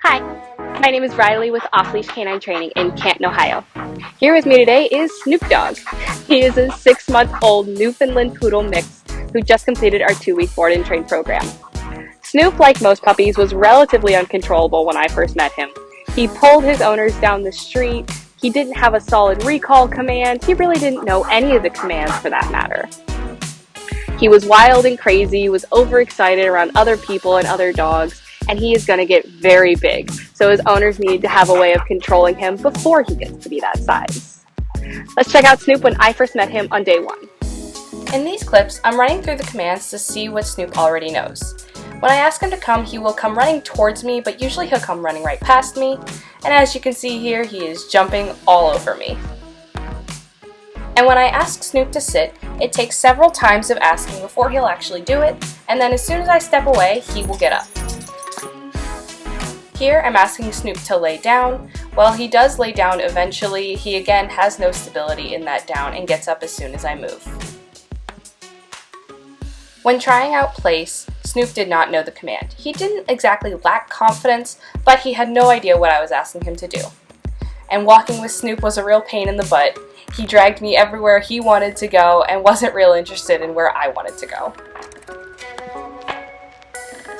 Hi, my name is Riley with Off Leash K9 Training in Canton, Ohio. Here with me today is Snoop Dogg. He is a 6-month-old Newfoundland Poodle mix who just completed our 2-week board and train program. Snoop, like most puppies, was relatively uncontrollable when I first met him. He pulled his owners down the street. He didn't have a solid recall command. He really didn't know any of the commands for that matter. He was wild and crazy, was overexcited around other people and other dogs, and he is going to get very big. So his owners need to have a way of controlling him before he gets to be that size. Let's check out Snoop when I first met him on day 1. In these clips, I'm running through the commands to see what Snoop already knows. When I ask him to come, he will come running towards me, but usually he'll come running right past me. And as you can see here, he is jumping all over me. And when I ask Snoop to sit, it takes several times of asking before he'll actually do it, and then as soon as I step away, he will get up. Here, I'm asking Snoop to lay down. While he does lay down eventually, he again has no stability in that down and gets up as soon as I move. When trying out place, Snoop did not know the command. He didn't exactly lack confidence, but he had no idea what I was asking him to do. And walking with Snoop was a real pain in the butt. He dragged me everywhere he wanted to go and wasn't real interested in where I wanted to go.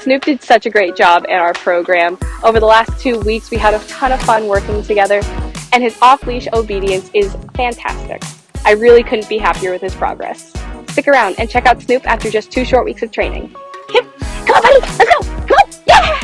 Snoop did such a great job in our program. Over the last 2 weeks, we had a ton of fun working together, and his off-leash obedience is fantastic. I really couldn't be happier with his progress. Stick around and check out Snoop after just 2 short weeks of training. Come on, buddy, let's go! Come on, yeah!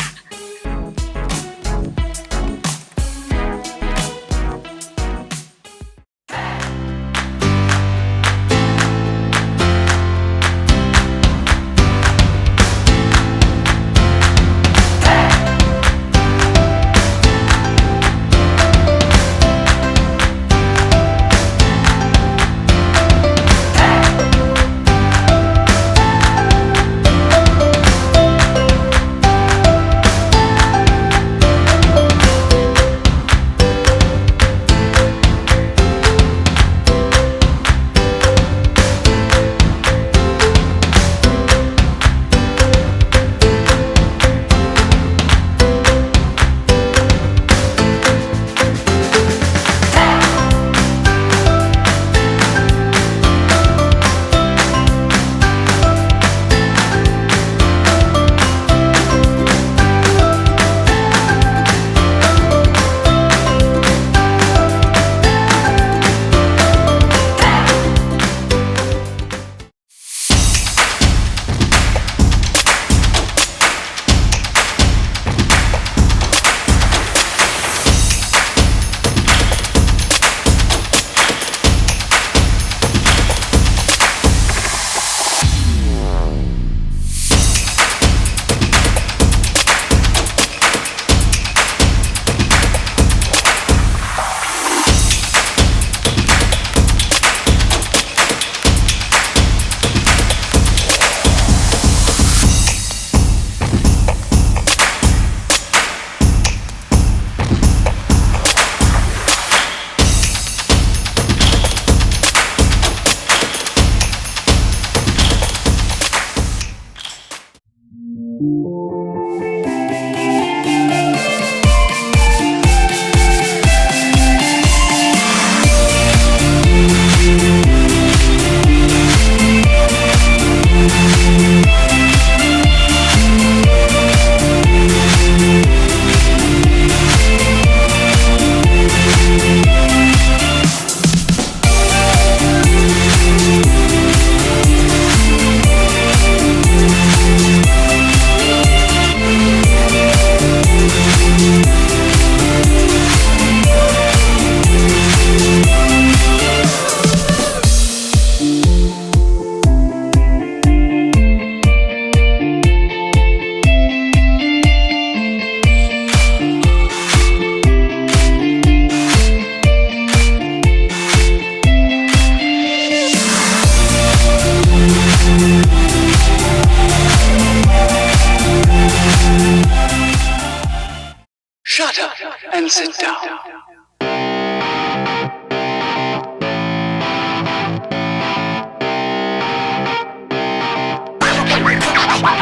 Shut up and sit down.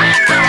Bye.